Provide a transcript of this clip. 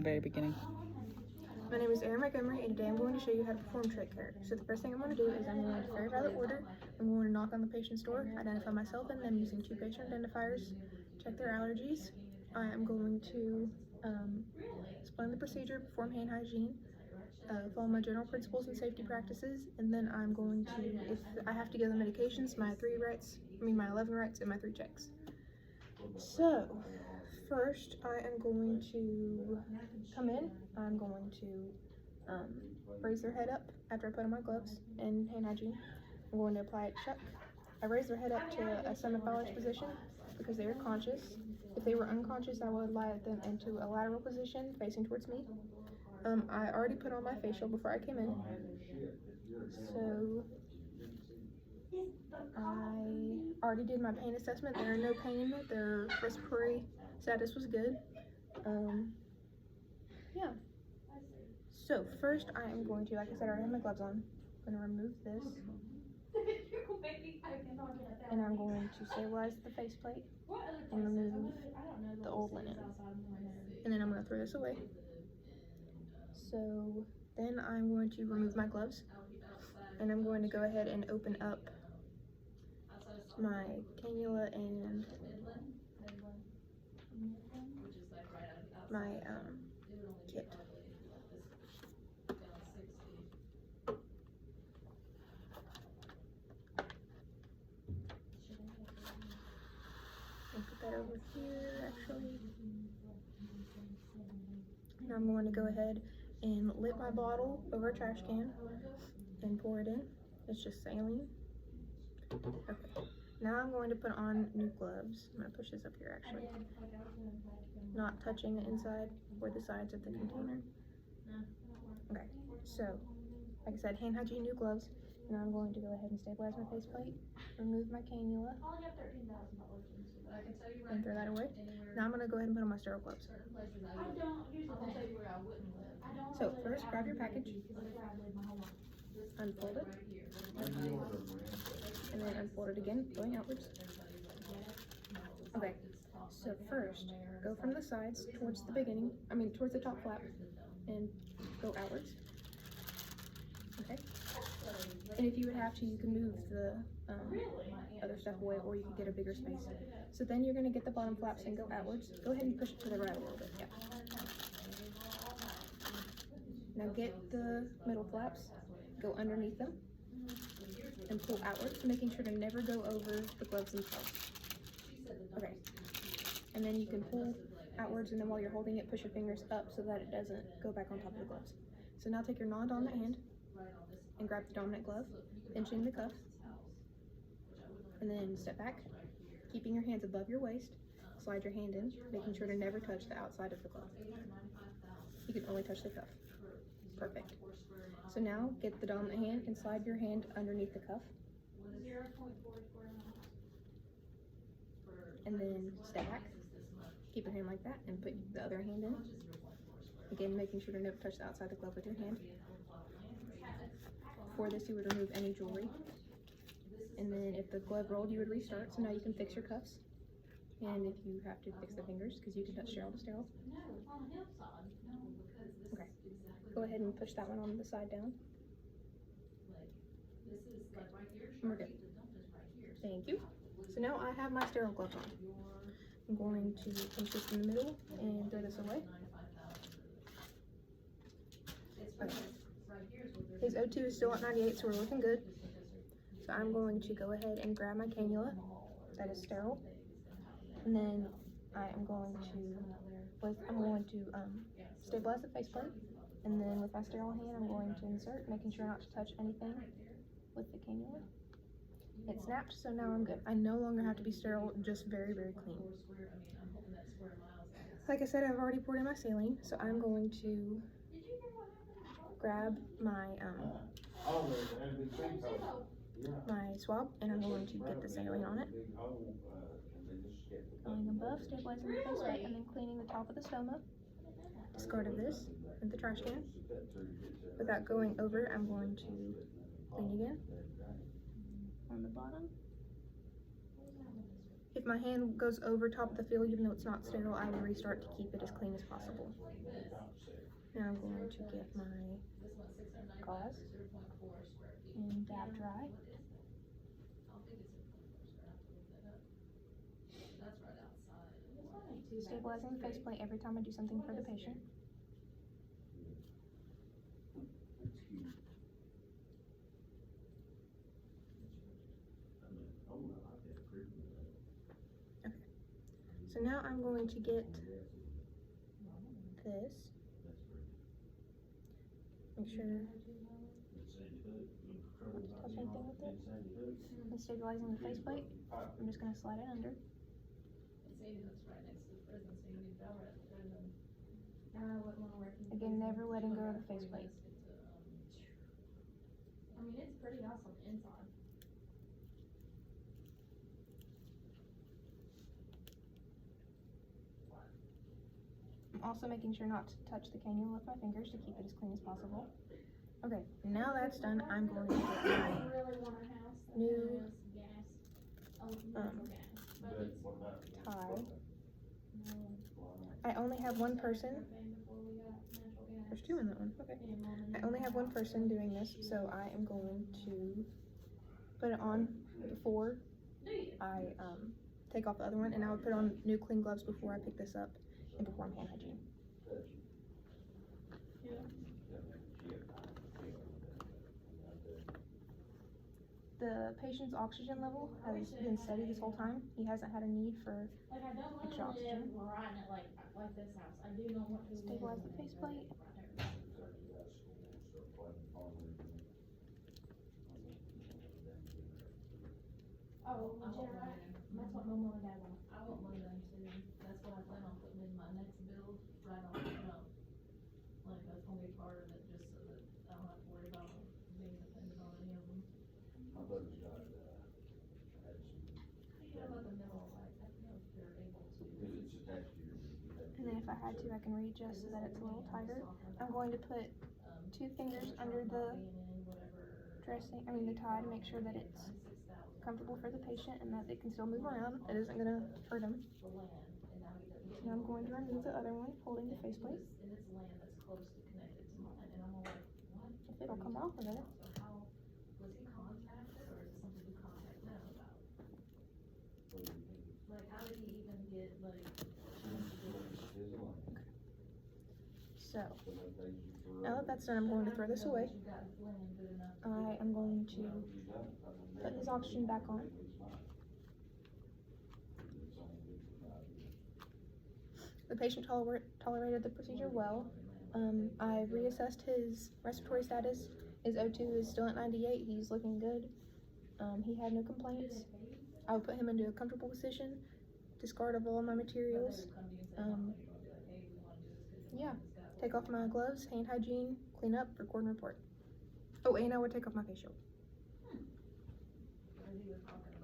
the very beginning. My name is Erin Montgomery, and today I'm going to show you how to perform trach care. So the first thing I'm going to do is I'm going to verify the order. I'm going to knock on the patient's door, identify myself and them using 2 patient identifiers, check their allergies. I am going to explain the procedure, perform hand hygiene, follow my general principles and safety practices, and then I'm going to, if I have to give them medications, my 11 rights and my 3 checks. So, first I am going to come in. I'm going to raise their head up after I put on my gloves and hand hygiene. I'm going to apply a chuck. I raise their head up to a semi-fallish position because they are conscious. If they were unconscious, I would lie them into a lateral position facing towards me. I already put on my facial before I came in. So I already did my pain assessment. There are no pain. Their respiratory status was good. Yeah. So first I am going to, like I said, I already have my gloves on. I'm going to remove this. And I'm going to stabilize the faceplate and remove the old linen. And then I'm going to throw this away. So then I'm going to remove my gloves. And I'm going to go ahead and open up my cannula and my kit. I'll put that over here actually. Now I'm going to go ahead and lip my bottle over a trash can and pour it in. It's just saline. Okay. Now I'm going to put on new gloves. I'm going to push this up here actually. Not touching the inside or the sides of the container. Okay, so like I said, hand hygiene, new gloves. Now I'm going to go ahead and stabilize my faceplate, remove my cannula, and throw that away. Now I'm going to go ahead and put on my sterile gloves. So first, grab your package, unfold it, and then unfold it again, going outwards. Okay, so first, go from the sides towards the top flap, and go outwards. Okay, and if you would have to, you can move the other stuff away, or you can get a bigger space. So then you're going to get the bottom flaps and go outwards. Go ahead and push it to the right a little bit. Yeah. Now get the middle flaps, go underneath them, and pull outwards, making sure to never go over the gloves themselves. Okay. And then you can pull outwards, and then while you're holding it, push your fingers up so that it doesn't go back on top of the gloves. So now take your non-dominant hand and grab the dominant glove, pinching the cuff, and then step back, keeping your hands above your waist. Slide your hand in, making sure to never touch the outside of the glove. You can only touch the cuff. Perfect. So now get the dominant hand and slide your hand underneath the cuff. And then step back, keep your hand like that, and put the other hand in. Again, making sure to never touch the outside of the glove with your hand. For this, you would remove any jewelry. And then if the glove rolled, you would restart. So now you can fix your cuffs. And if you have to, fix the fingers, because you can touch sterile to sterile. Okay. Go ahead and push that one on the side down. And we're good. Thank you. So now I have my sterile gloves on. I'm going to pinch this in the middle and throw this away. Okay. His O2 is still at 98, so we're looking good. So I'm going to go ahead and grab my cannula that is sterile, and then I am going to stabilize the faceplate, and then with my sterile hand I'm going to insert, making sure not to touch anything with the cannula. It snapped, so now I'm good. I no longer have to be sterile, just very, very clean. Like I said, I've already poured in my saline, so I'm going to grab my my swab, and I'm going to get the saline on it. Going above, stabilizing the faceplate, and then cleaning the top of the stoma. Discarded this in the trash can. Without going over, I'm going to clean again on the bottom. If my hand goes over top of the field, even though it's not sterile, I will restart to keep it as clean as possible. Now I'm going to get my gauze and dab dry. Stabilizing the faceplate every time I do something for the patient. Okay. So now I'm going to get this. Make sure not to touch anything with it. And stabilizing the faceplate, I'm just going to slide it under. Again, never letting go of the faceplate. I mean, it's pretty awesome inside. I'm also making sure not to touch the cannula with my fingers to keep it as clean as possible. Okay, now that's done, I'm going to get my new tie. I only have one person. There's two in that one. Okay. I only have one person doing this, so I am going to put it on before I take off the other one, and I would put on new clean gloves before I pick this up and perform hand hygiene. The patient's oxygen level has been steady this whole time. He hasn't had a need for extra oxygen. Stabilize the faceplate. Oh, right. That's what my mom and dad want. I want one of them too. That's what I plan on putting in my next build, right on the jump. Like, that's gonna be part of it, just so that I don't have to worry about being dependent on any of them. My brother's got, had some. Yeah, about the middle, like, I don't know if they're able to. Because it's attached to your. And then if I had to, I can readjust so that it's a little tighter. I'm going to put 2 fingers under the dressing, the tie, to make sure that it's comfortable for the patient and that it can still move around. It isn't going to hurt him. Now I'm going to remove the other one, holding the faceplate. If it'll come off of it. Like, how did he even get, like... So, now that that's done, I'm going to throw this away. I am going to put his oxygen back on. The patient tolerated the procedure well. I reassessed his respiratory status. His O2 is still at 98. He's looking good. He had no complaints. I would put him into a comfortable position, discard of all my materials. Yeah, take off my gloves, hand hygiene, clean up, record and report. Oh, and I would take off my face shield. Because he was talking